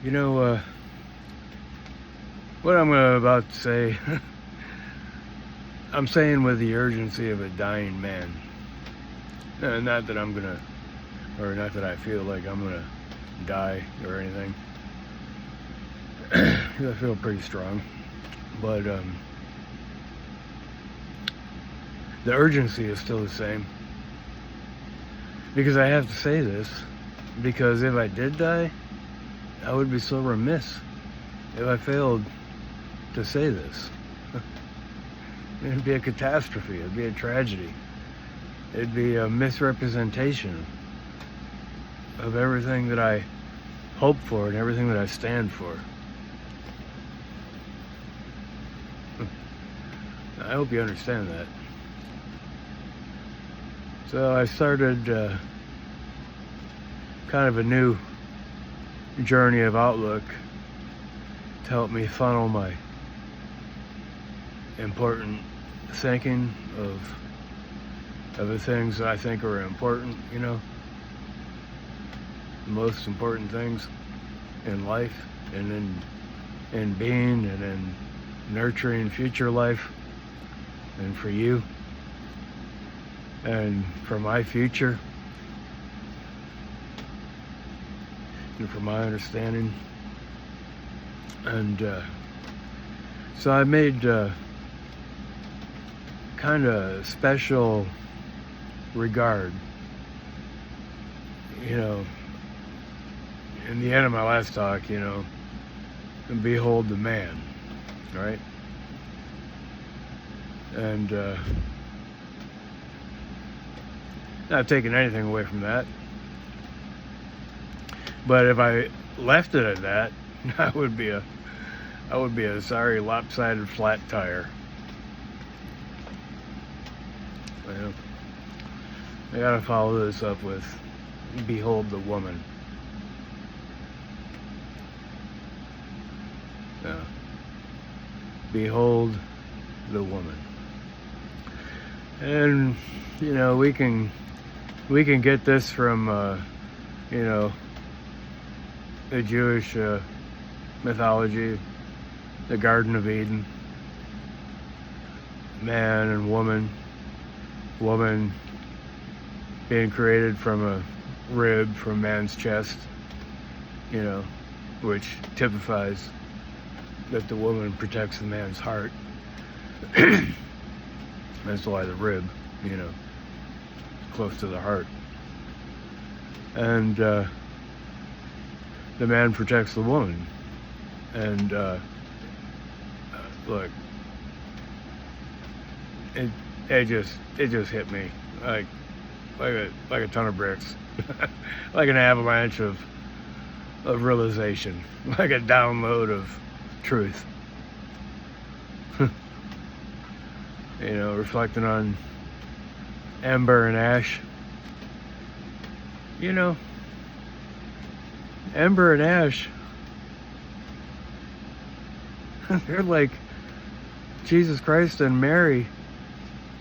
You know, what I'm about to say, I'm saying with the urgency of a dying man. Not that I'm gonna, or not that I feel like I'm gonna die or anything. I feel pretty strong, but the urgency is still the same. Because I have to say this, because if I did die, I would be so remiss if I failed to say this. It'd be a catastrophe. It'd be a tragedy. It'd be a misrepresentation of everything that I hope for and everything that I stand for. I hope you understand that. So I started kind of a new journey of outlook to help me funnel my important thinking of the things I think are important, you know, the most important things in life and in being and in nurturing future life, and for you and for my future and for my understanding. And so I made kind of special regard, you know, in the end of my last talk, you know, and behold the man, right? And not taking anything away from that, but if I left it at that, I would be a sorry lopsided flat tire. Well, I gotta follow this up with behold the woman. Yeah. Behold the woman. And you know, we can get this from you know, the Jewish mythology, the Garden of Eden, man and woman being created from a rib from man's chest, you know, which typifies that the woman protects the man's heart. That's why the rib, you know, close to the heart. And the man protects the woman. And look, it just hit me like a ton of bricks, like an avalanche of realization, like a download of truth. You know, reflecting on Ember and Ash. You know, Ember and Ash, they're like Jesus Christ and Mary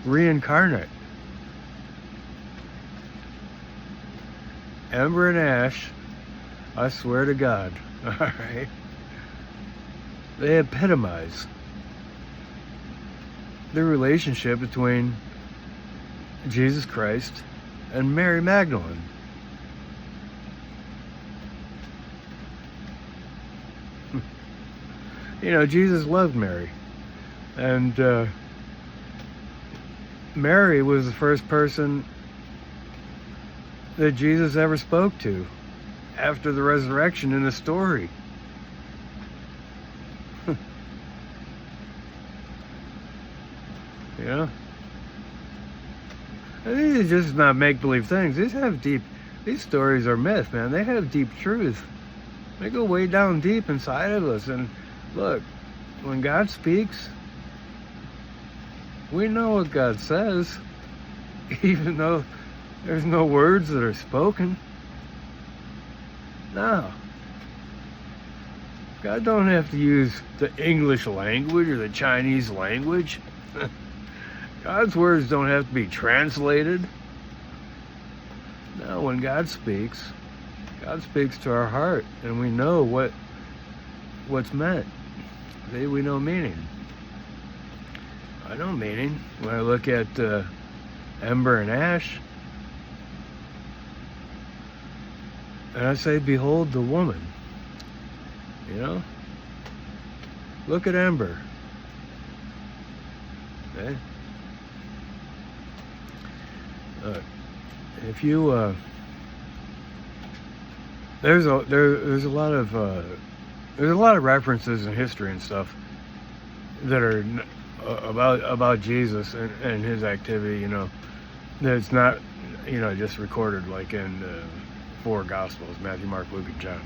reincarnate. Ember and Ash, I swear to God, alright, they epitomize the relationship between Jesus Christ and Mary Magdalene. You know, Jesus loved Mary, and Mary was the first person that Jesus ever spoke to after the resurrection in the story. You know? And these are just not make-believe things. These stories are myth, man. They have deep truth. They go way down deep inside of us. And look, when God speaks, we know what God says, even though there's no words that are spoken. No. God don't have to use the English language or the Chinese language. God's words don't have to be translated. No, when God speaks to our heart, and we know what what's meant. See, we know meaning. I know meaning. When I look at Ember and Ash, and I say, behold the woman. You know? Look at Ember. Okay? If you there's a lot of references in history and stuff that are about Jesus and his activity, you know, that's not, you know, just recorded like in the four Gospels: Matthew, Mark, Luke, and John.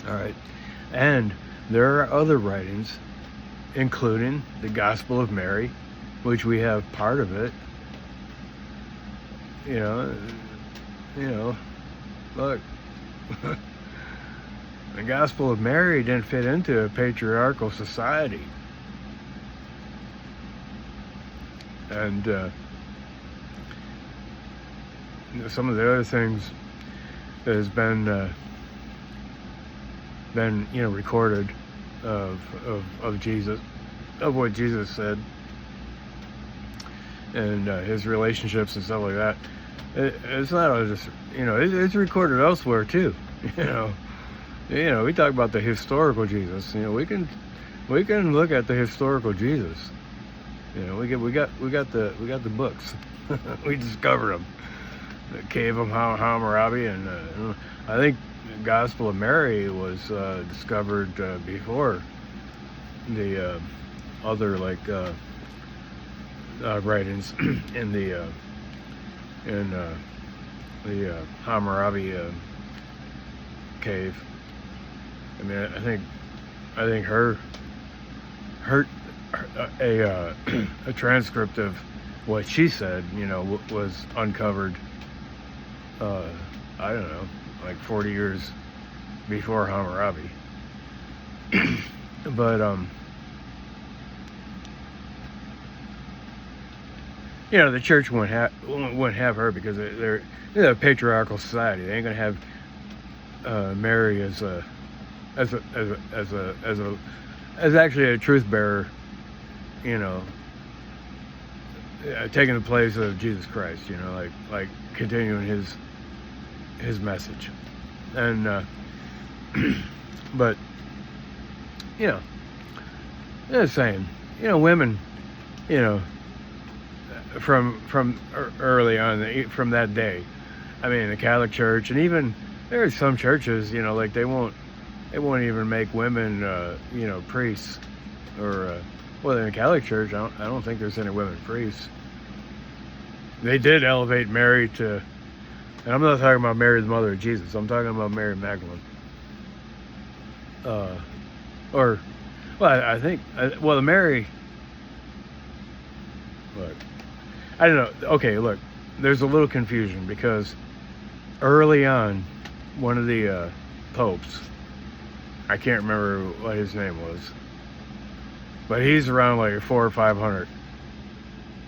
All right, and there are other writings, including the Gospel of Mary, which we have part of it. You know, look, the Gospel of Mary didn't fit into a patriarchal society. And some of the other things that has been you know, recorded of Jesus, of what Jesus said, and his relationships and stuff like that. It's not all just, you know, it's recorded elsewhere too. You know, we talk about the historical Jesus. You know, we can look at the historical Jesus. You know, we got the books. We discovered them. The Cave of Hammurabi, and I think the Gospel of Mary was discovered before the other writings in the Hammurabi cave. I mean, I think a transcript of what she said, you know, was uncovered. I don't know, like 40 years before Hammurabi. But you know, the church wouldn't have her because they're a patriarchal society. They ain't gonna have Mary as actually a truth bearer. You know, taking the place of Jesus Christ. You know, like continuing his message, and but you know, just saying, you know, women, you know, from early on, from that day. I mean, the Catholic Church, and even there are some churches, you know, like they won't even make women, you know, priests, or well, in the Catholic Church, I don't think there's any women priests. They did elevate Mary to, and I'm not talking about Mary, the mother of Jesus. I'm talking about Mary Magdalene. Or, well, I think, well, the Mary. Look, I don't know. Okay, look, there's a little confusion because early on, one of the popes, I can't remember what his name was, but he's around like 400 or 500,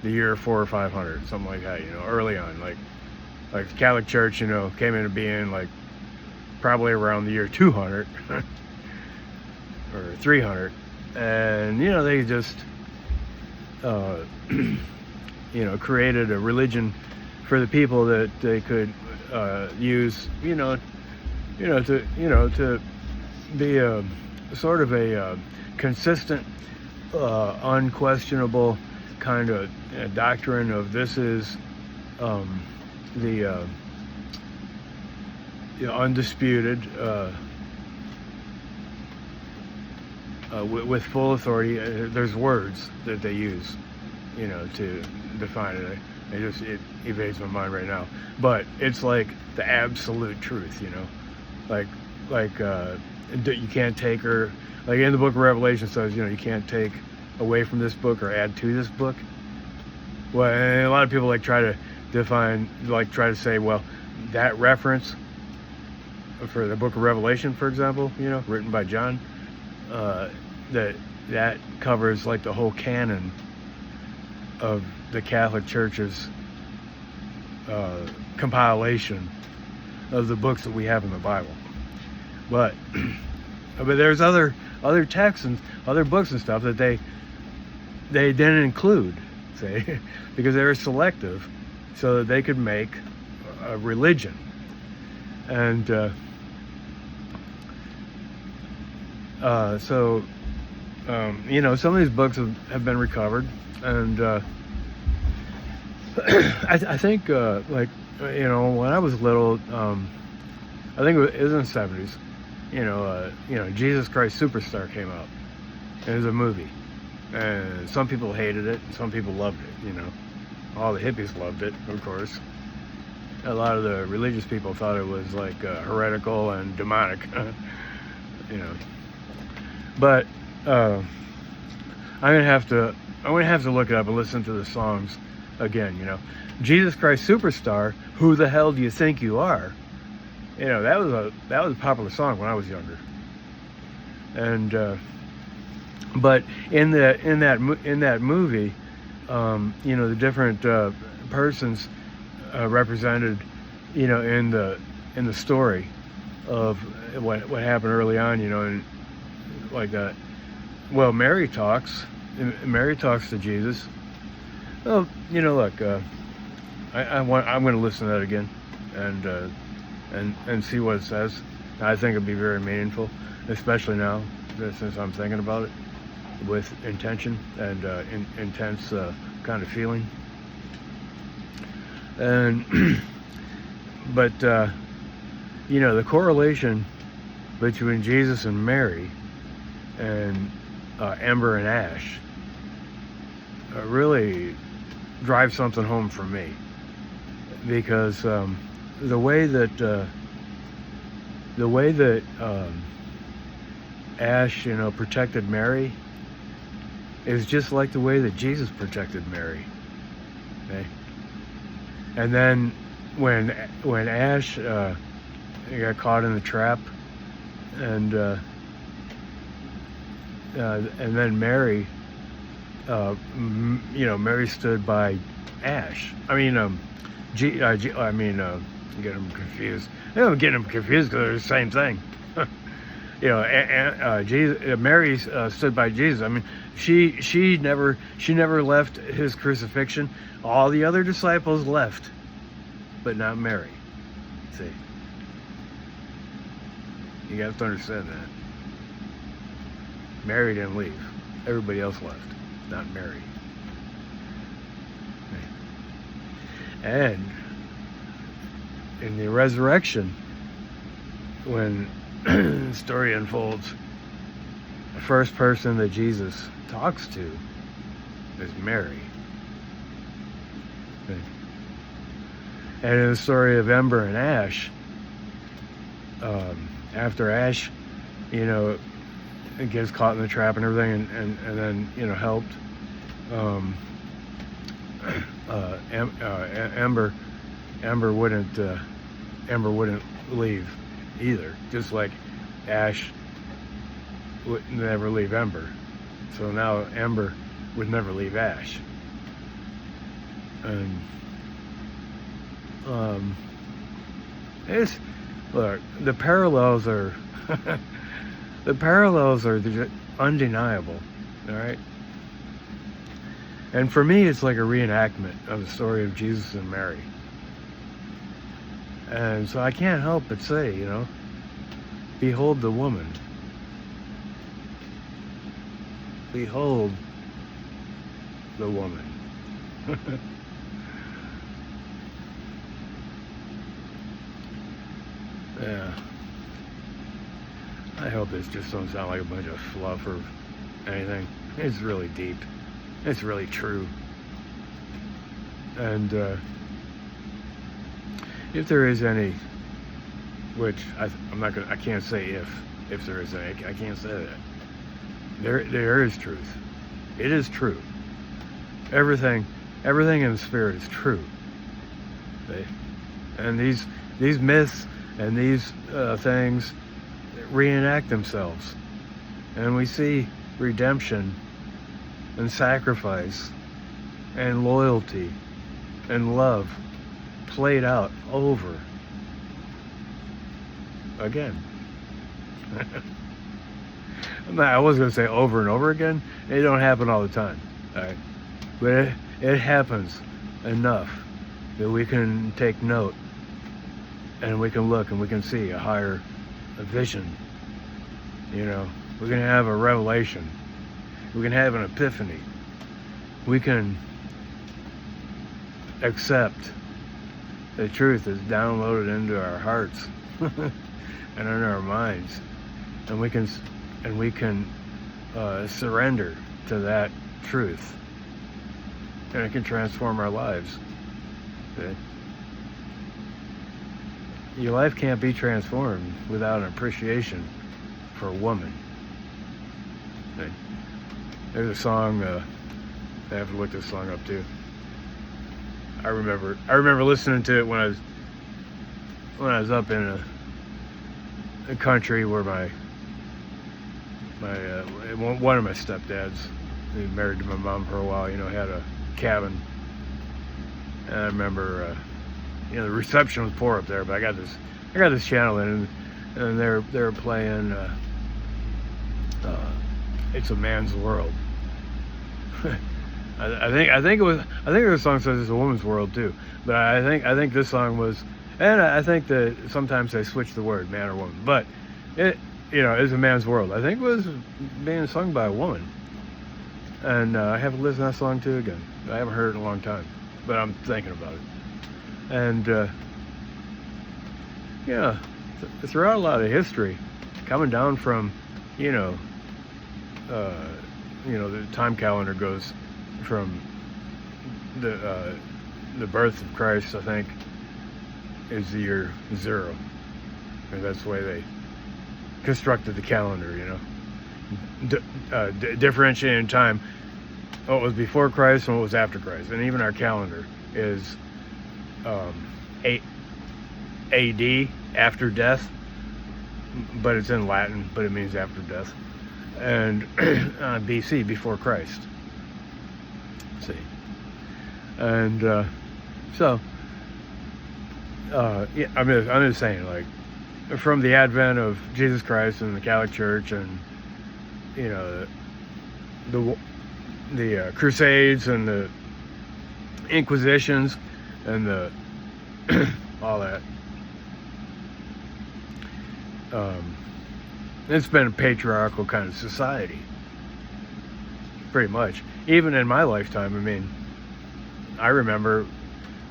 the year 400 or 500, something like that. You know, early on, like the Catholic Church, you know, came into being like probably around the year 200 or 300, and you know, they just you know, created a religion for the people that they could use, to be a sort of a consistent, unquestionable kind of doctrine of this is the undisputed, with full authority. There's words that they use, you know, to define it. It evades my mind right now, but it's like the absolute truth, you know, like you can't take her, like in the book of Revelation says, you know, you can't take away from this book or add to this book. Well, and a lot of people like try to define, like try to say, well, that reference for the book of Revelation, for example, you know, written by John, that covers like the whole canon of the Catholic Church's compilation of the books that we have in the Bible. But But there's other texts and other books and stuff that they didn't include, say, because they were selective, so that they could make a religion. And some of these books have been recovered, and I think when I was little, I think it was in the 70s. Jesus Christ Superstar came out. It was a movie, and some people hated it, and some people loved it. All the hippies loved it, of course. A lot of the religious people thought it was like heretical and demonic. But I'm gonna have to look it up and listen to the songs again. Jesus Christ Superstar. Who the hell do you think you are? That was a popular song when I was younger. And but in that movie, the different persons represented, in the story of what happened early on, and like that. Well, Mary talks to Jesus. Well, look, I'm going to listen to that again, and see what it says. I think it'd be very meaningful, especially now since I'm thinking about it with intention and intense kind of feeling. And but the correlation between Jesus and Mary and Ember and Ash really drives something home for me, because the way that Ash protected Mary is just like the way that Jesus protected Mary. Okay? And then when Ash got caught in the trap, and then Mary, Mary stood by Ash. I'm getting them confused. I'm getting them confused because they're the same thing. Mary stood by Jesus. She never left his crucifixion. All the other disciples left, but not Mary. See, you have to understand that. Mary didn't leave. Everybody else left, not Mary. And in the resurrection, when the story unfolds, the first person that Jesus talks to is Mary. Okay. And in the story of Ember and Ash, after Ash, gets caught in the trap and everything, and then helped, Ember wouldn't leave either, just like Ash would never leave Ember. So now Ember would never leave Ash. And look, the parallels are just undeniable. All right. And for me, it's like a reenactment of the story of Jesus and Mary. And so I can't help but say, behold the woman. Behold the woman. Yeah. I hope this just don't sound like a bunch of fluff or anything. It's really deep. It's really true. And if there is any, which I can't say if there is any, I can't say that. There is truth. It is true. Everything in the spirit is true. Okay? And these myths and these things reenact themselves, and we see redemption and sacrifice and loyalty and love played out over again. I was going to say over and over again. It don't happen all the time, all right? But it happens enough that we can take note, and we can look and we can see a vision. You know, we can have a revelation. We can have an epiphany. We can accept the truth is downloaded into our hearts and in our minds, and we can surrender to that truth, and it can transform our lives. Okay? Your life can't be transformed without an appreciation for a woman. Okay? There's a song. I have to look this song up too. I remember listening to it when I was up in a country where one of my stepdads, he was married to my mom for a while, you know, had a cabin. And I remember, you know, the reception was poor up there, but I got this channel in, and they're playing "It's a Man's World." I think the song says it's a woman's world too, but I think this song was, and I think that sometimes they switch the word man or woman, but it, you know, it's a man's world. I think it was being sung by a woman, and I haven't listened to that song too again. I haven't heard it in a long time, but I'm thinking about it, and yeah, throughout a lot of history, coming down from, you know, the time calendar goes from the birth of Christ, I think, is the year 0. And that's the way they constructed the calendar, you know. Differentiating time, what was before Christ and what was after Christ. And even our calendar is 8 AD, after death, but it's in Latin, but it means after death. And BC, before Christ. See, and so yeah, I'm just saying, like, from the advent of Jesus Christ and the Catholic Church, and, you know, the Crusades and the Inquisitions and the all that, it's been a patriarchal kind of society, pretty much. Even in my lifetime, I mean, I remember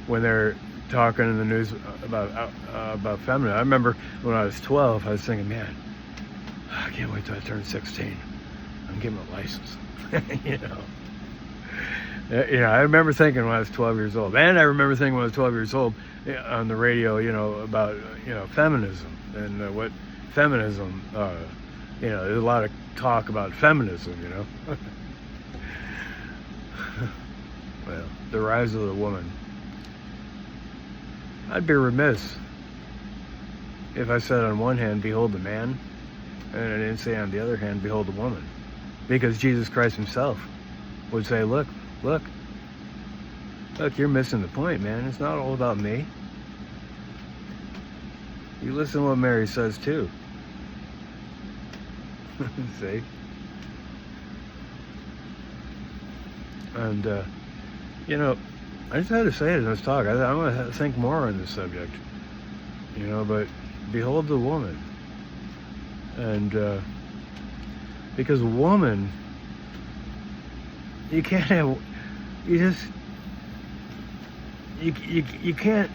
when they're talking in the news about feminism. I remember when I was 12, I was thinking, man, I can't wait till I turn 16. I'm getting a license. You know. Yeah, I remember thinking when I was 12 years old. And I remember thinking when I was 12 years old on the radio, you know, about, you know, feminism and what feminism, you know, there's a lot of talk about feminism, you know. Well, the rise of the woman. I'd be remiss if I said on one hand, behold the man, and I didn't say on the other hand, behold the woman. Because Jesus Christ himself would say, look, you're missing the point, man. It's not all about me. You listen to what Mary says too. See? And, you know, I just had to say it in this talk. I'm going to think more on this subject, you know, but behold the woman. And because woman, you can't have, you can't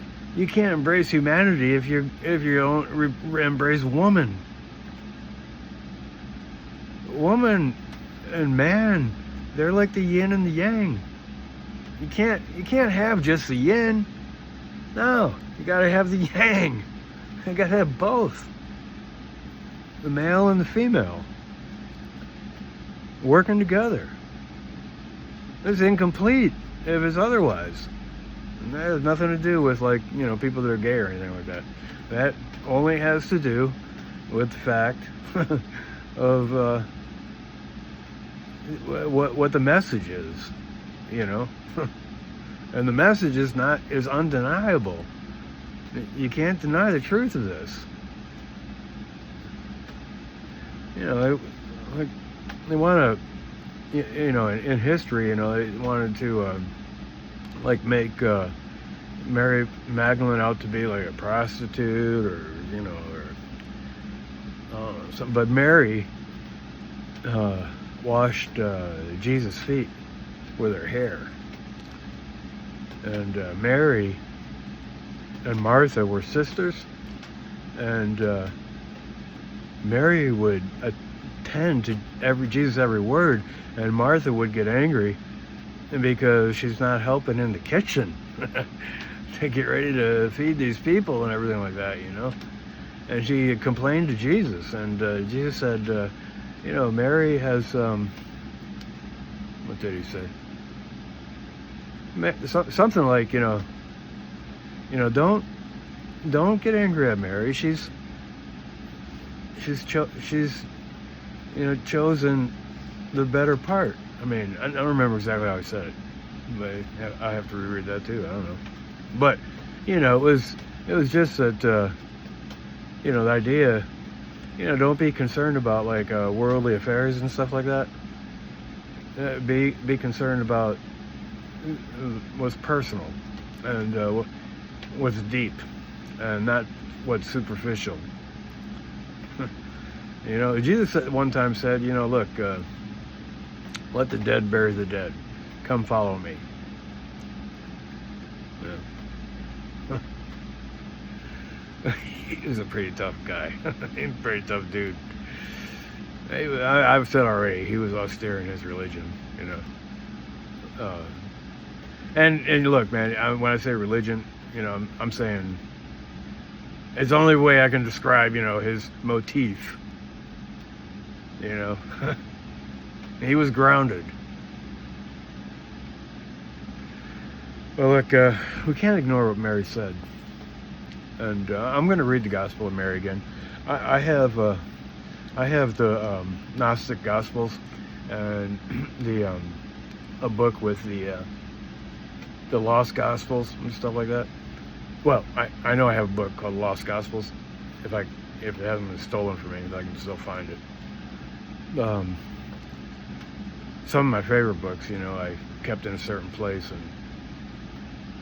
embrace humanity if you don't embrace woman. Woman and man, they're like the yin and the yang. You can't have just the yin. No, you gotta have the yang. You gotta have both. The male and the female working together. It's incomplete if it's otherwise. And that has nothing to do with, like, you know, people that are gay or anything like that. That only has to do with the fact of what the message is, you know. And the message is undeniable. You can't deny the truth of this. You know, like they want to, in history, they wanted to like make Mary Magdalene out to be like a prostitute, or something. But Mary washed Jesus' feet with her hair, and Mary and Martha were sisters, and Mary would attend to Jesus' every word, and Martha would get angry because she's not helping in the kitchen to get ready to feed these people and everything like that, And she complained to Jesus, and Jesus said, Mary has, what did he say? Something like, don't get angry at Mary. She's chosen the better part. I mean, I don't remember exactly how he said it, but I have to reread that too. I don't know, but it was just that the idea, don't be concerned about like worldly affairs and stuff like that. Be concerned about what's personal and what's deep, and not what's superficial. Jesus at one time said, look, let the dead bury the dead. Come follow me. Yeah. He was a pretty tough guy. He's a pretty tough dude. I've said already, he was austere in his religion, And look, man, when I say religion, I'm saying it's the only way I can describe, his motif. He was grounded. Well, look, we can't ignore what Mary said. And I'm going to read the Gospel of Mary again. I have the Gnostic Gospels, and a book with the Lost Gospels and stuff like that. Well, I know I have a book called Lost Gospels. If it hasn't been stolen from me, I can still find it. Some of my favorite books, I kept in a certain place,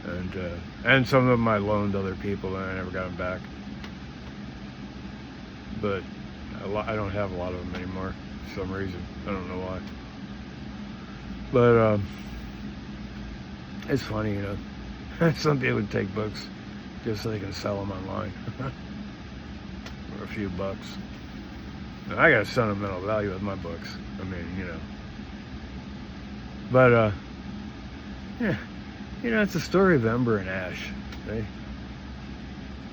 and some of them I loaned to other people, and I never got them back. But I don't have a lot of them anymore for some reason. I don't know why. But it's funny, some people would take books just so they can sell them online for a few bucks. Now, I got a sentimental value with my books. I mean, But yeah, it's the story of Ember and Ash. Right?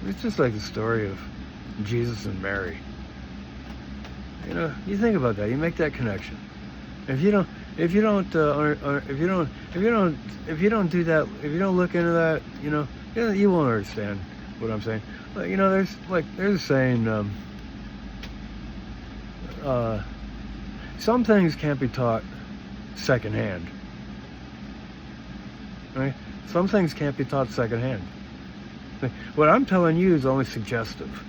It's just like the story of Jesus and Mary. You think about that. You make that connection. If you don't do that, if you don't look into that, you won't understand what I'm saying. But, there's a saying, some things can't be taught secondhand. Right? Some things can't be taught secondhand. What I'm telling you is only suggestive.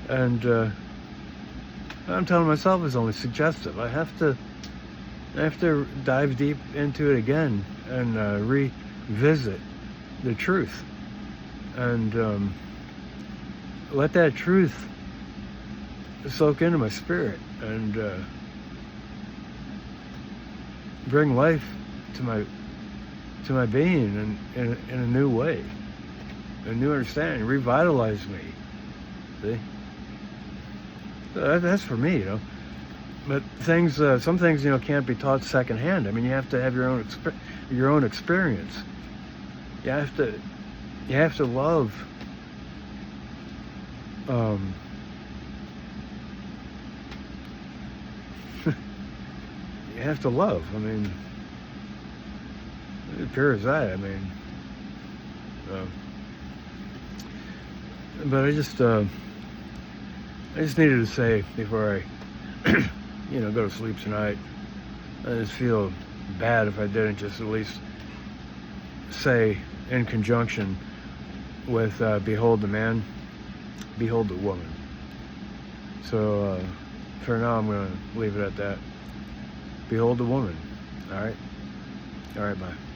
And what I'm telling myself is only suggestive. I have to dive deep into it again and revisit the truth, and let that truth soak into my spirit and bring life to my being in a new way, a new understanding, revitalize me. See, that's for me, But some things, can't be taught secondhand. I mean, you have to have your own experience. You have to love. You have to love. I mean, as pure as that. I mean, but I just needed to say before I, go to sleep tonight. I just feel bad if I didn't just at least say, in conjunction with "Behold the man, behold the woman." So for now, I'm going to leave it at that. Behold the woman. All right? All right, bye.